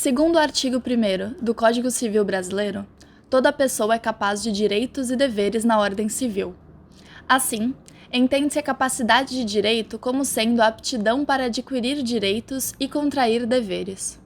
Segundo o artigo 1º do Código Civil Brasileiro, toda pessoa é capaz de direitos e deveres na ordem civil. Assim, entende-se a capacidade de direito como sendo a aptidão para adquirir direitos e contrair deveres.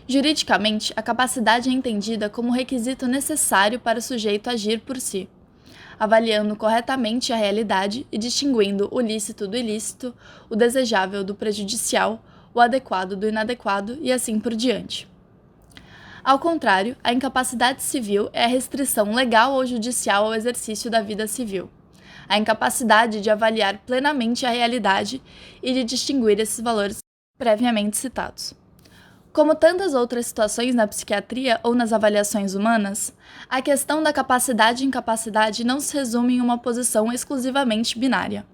Juridicamente, a capacidade é entendida como requisito necessário para o sujeito agir por si, avaliando corretamente a realidade e distinguindo o lícito do ilícito, o desejável do prejudicial, o adequado do inadequado e assim por diante. Ao contrário, a incapacidade civil é a restrição legal ou judicial ao exercício da vida civil, a incapacidade de avaliar plenamente a realidade e de distinguir esses valores previamente citados. Como tantas outras situações na psiquiatria ou nas avaliações humanas, a questão da capacidade e incapacidade não se resume em uma posição exclusivamente binária.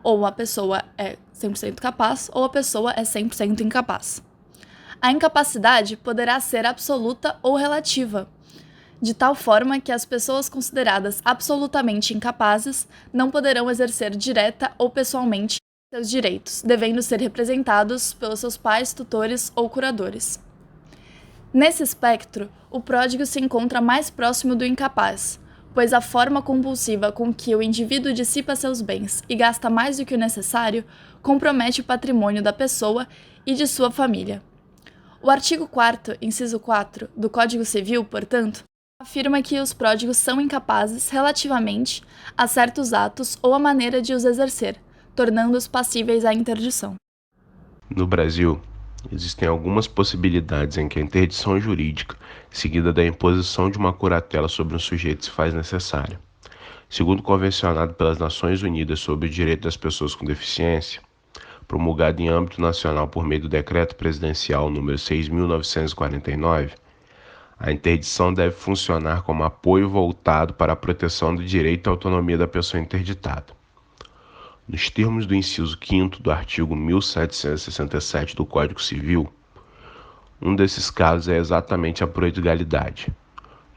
Ou a pessoa é 100% capaz ou a pessoa é 100% incapaz. A incapacidade poderá ser absoluta ou relativa, de tal forma que as pessoas consideradas absolutamente incapazes não poderão exercer direta ou pessoalmente seus direitos, devendo ser representados pelos seus pais, tutores ou curadores. Nesse espectro, o pródigo se encontra mais próximo do incapaz, pois a forma compulsiva com que o indivíduo dissipa seus bens e gasta mais do que o necessário compromete o patrimônio da pessoa e de sua família. O artigo 4º, inciso 4, do Código Civil, portanto, afirma que os pródigos são incapazes relativamente a certos atos ou a maneira de os exercer, tornando-os passíveis à interdição. No Brasil, existem algumas possibilidades em que a interdição jurídica, seguida da imposição de uma curatela sobre um sujeito, se faz necessária. Segundo convencionado pelas Nações Unidas sobre o Direito das Pessoas com Deficiência, promulgado em âmbito nacional por meio do Decreto Presidencial número 6.949, a interdição deve funcionar como apoio voltado para a proteção do direito à autonomia da pessoa interditada. Nos termos do inciso 5º do artigo 1767 do Código Civil, um desses casos é exatamente a prodigalidade.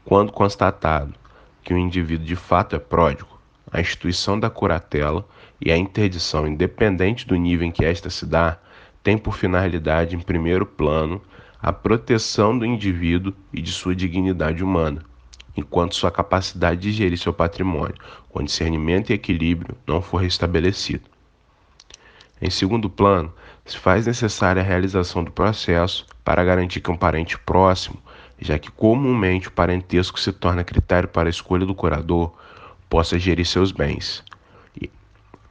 Quando constatado que o indivíduo de fato é pródigo, a instituição da curatela e a interdição, independente do nível em que esta se dá, tem por finalidade, em primeiro plano, a proteção do indivíduo e de sua dignidade humana, enquanto sua capacidade de gerir seu patrimônio, com discernimento e equilíbrio, não for restabelecido. Em segundo plano, se faz necessária a realização do processo para garantir que um parente próximo, já que comumente o parentesco se torna critério para a escolha do curador, possa gerir seus bens, e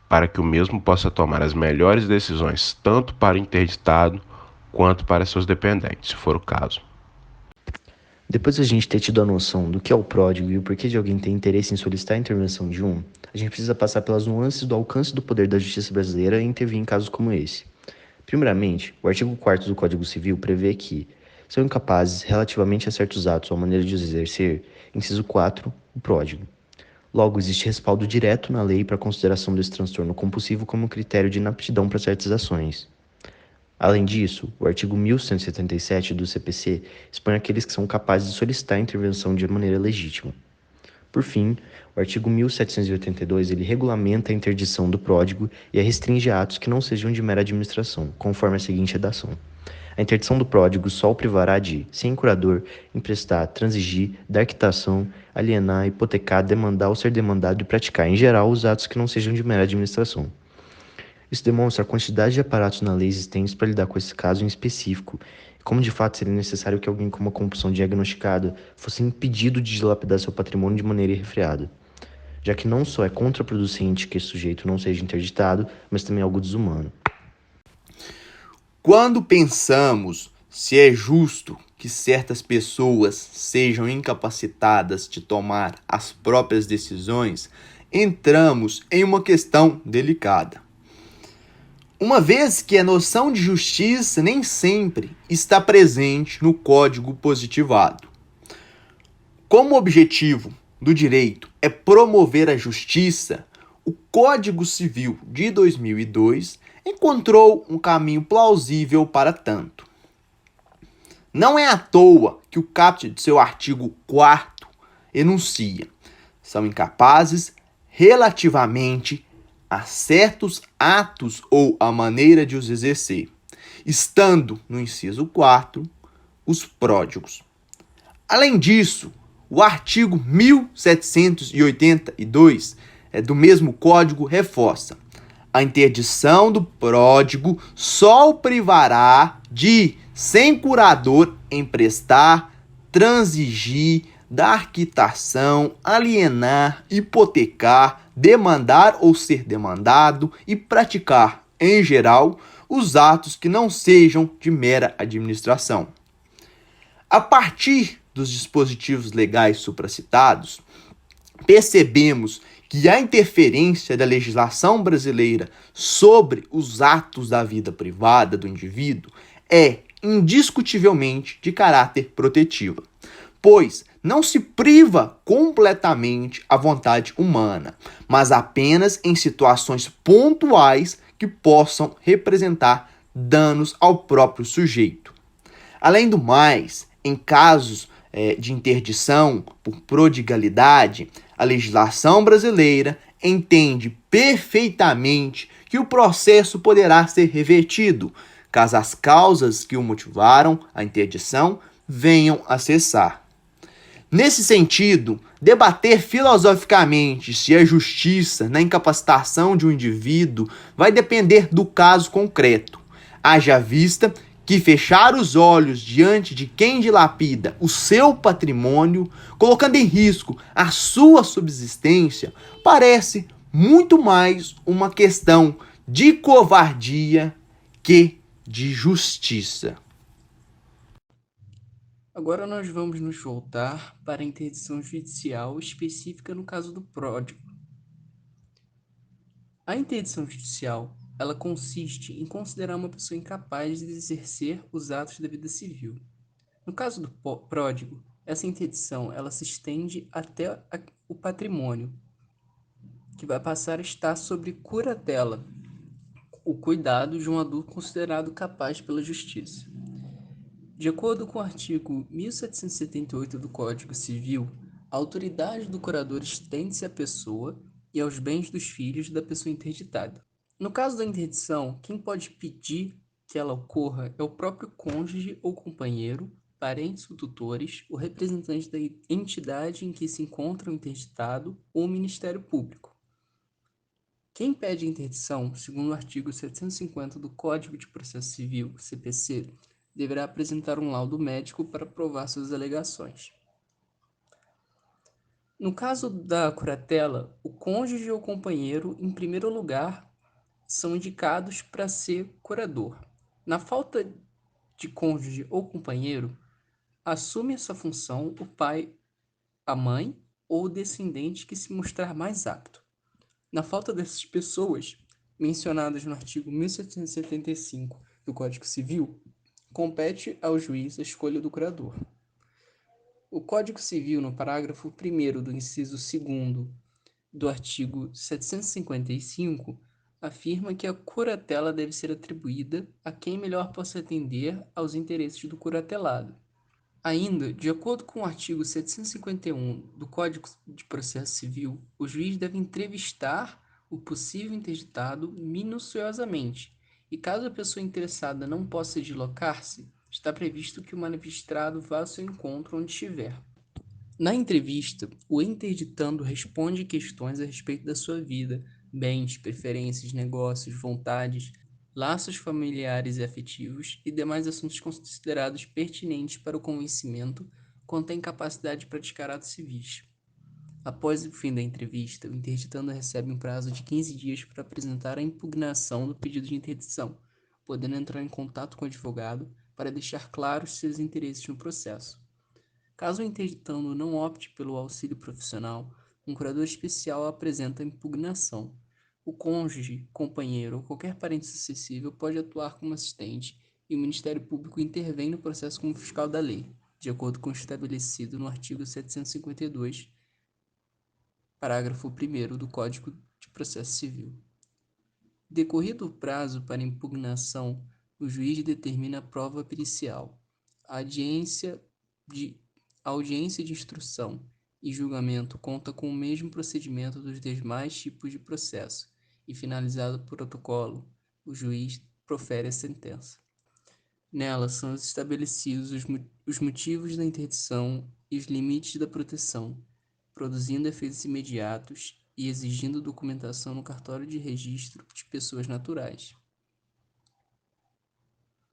para que o mesmo possa tomar as melhores decisões tanto para o interditado quanto para seus dependentes, se for o caso. Depois de a gente ter tido a noção do que é o pródigo e o porquê de alguém ter interesse em solicitar a intervenção de um, a gente precisa passar pelas nuances do alcance do poder da justiça brasileira e intervir em casos como esse. Primeiramente, o artigo 4º do Código Civil prevê que são incapazes relativamente a certos atos ou a maneira de os exercer, inciso 4, o pródigo. Logo, existe respaldo direto na lei para a consideração desse transtorno compulsivo como critério de inaptidão para certas ações. Além disso, o artigo 1177 do CPC expõe aqueles que são capazes de solicitar a intervenção de maneira legítima. Por fim, o artigo 1782 ele regulamenta a interdição do pródigo e a restringe a atos que não sejam de mera administração, conforme a seguinte redação. A interdição do pródigo só o privará de, sem curador, emprestar, transigir, dar quitação, alienar, hipotecar, demandar ou ser demandado e praticar, em geral, os atos que não sejam de mera administração. Isso demonstra a quantidade de aparatos na lei existentes para lidar com esse caso em específico, e como de fato seria necessário que alguém com uma compulsão diagnosticada fosse impedido de dilapidar seu patrimônio de maneira irrefreada, já que não só é contraproducente que esse sujeito não seja interditado, mas também é algo desumano. Quando pensamos se é justo que certas pessoas sejam incapacitadas de tomar as próprias decisões, entramos em uma questão delicada. Uma vez que a noção de justiça nem sempre está presente no Código positivado. Como o objetivo do direito é promover a justiça, o Código Civil de 2002 encontrou um caminho plausível para tanto. Não é à toa que o caput de seu artigo 4º enuncia: são incapazes relativamente a certos atos ou a maneira de os exercer, estando no inciso 4 os pródigos. Além disso, o artigo 1782 do mesmo Código reforça: a interdição do pródigo só o privará de, sem curador, emprestar, transigir, dar quitação, alienar, hipotecar, demandar ou ser demandado e praticar, em geral, os atos que não sejam de mera administração. A partir dos dispositivos legais supracitados, percebemos que a interferência da legislação brasileira sobre os atos da vida privada do indivíduo é indiscutivelmente de caráter protetivo, pois não se priva completamente a vontade humana, mas apenas em situações pontuais que possam representar danos ao próprio sujeito. Além do mais, em casos de interdição por prodigalidade, a legislação brasileira entende perfeitamente que o processo poderá ser revertido, caso as causas que o motivaram à interdição venham a cessar. Nesse sentido, debater filosoficamente se é justiça na incapacitação de um indivíduo vai depender do caso concreto, haja vista que fechar os olhos diante de quem dilapida o seu patrimônio, colocando em risco a sua subsistência, parece muito mais uma questão de covardia que de justiça. Agora nós vamos nos voltar para a interdição judicial específica no caso do pródigo. A interdição judicial, ela consiste em considerar uma pessoa incapaz de exercer os atos da vida civil. No caso do pródigo, essa interdição ela se estende até o patrimônio, que vai passar a estar sob curatela, o cuidado de um adulto considerado capaz pela justiça. De acordo com o artigo 1778 do Código Civil, a autoridade do curador estende-se à pessoa e aos bens dos filhos da pessoa interditada. No caso da interdição, quem pode pedir que ela ocorra é o próprio cônjuge ou companheiro, parentes ou tutores, o representante da entidade em que se encontra o interditado ou o Ministério Público. Quem pede interdição, segundo o artigo 750 do Código de Processo Civil, CPC, deverá apresentar um laudo médico para provar suas alegações. No caso da curatela, o cônjuge ou companheiro, em primeiro lugar, são indicados para ser curador. Na falta de cônjuge ou companheiro, assume essa função o pai, a mãe ou o descendente que se mostrar mais apto. Na falta dessas pessoas, mencionadas no artigo 1775 do Código Civil, compete ao juiz a escolha do curador. O Código Civil, no parágrafo 1º do inciso 2º do artigo 755, afirma que a curatela deve ser atribuída a quem melhor possa atender aos interesses do curatelado. Ainda, de acordo com o artigo 751 do Código de Processo Civil, o juiz deve entrevistar o possível interditado minuciosamente, e caso a pessoa interessada não possa deslocar-se, está previsto que o magistrado vá ao seu encontro onde estiver. Na entrevista, o interditando responde questões a respeito da sua vida, bens, preferências, negócios, vontades, laços familiares e afetivos e demais assuntos considerados pertinentes para o convencimento quanto à incapacidade de praticar atos civis. Após o fim da entrevista, o interditando recebe um prazo de 15 dias para apresentar a impugnação do pedido de interdição, podendo entrar em contato com o advogado para deixar claros seus interesses no processo. Caso o interditando não opte pelo auxílio profissional, um curador especial apresenta a impugnação. O cônjuge, companheiro ou qualquer parente sucessível pode atuar como assistente e o Ministério Público intervém no processo como fiscal da lei, de acordo com o estabelecido no artigo 752, parágrafo 1º do Código de Processo Civil. Decorrido o prazo para impugnação, o juiz determina a prova pericial. A audiência de instrução e julgamento conta com o mesmo procedimento dos demais tipos de processo e, finalizado o protocolo, o juiz profere a sentença. Nela são estabelecidos os motivos da interdição e os limites da proteção, produzindo efeitos imediatos e exigindo documentação no cartório de registro de pessoas naturais.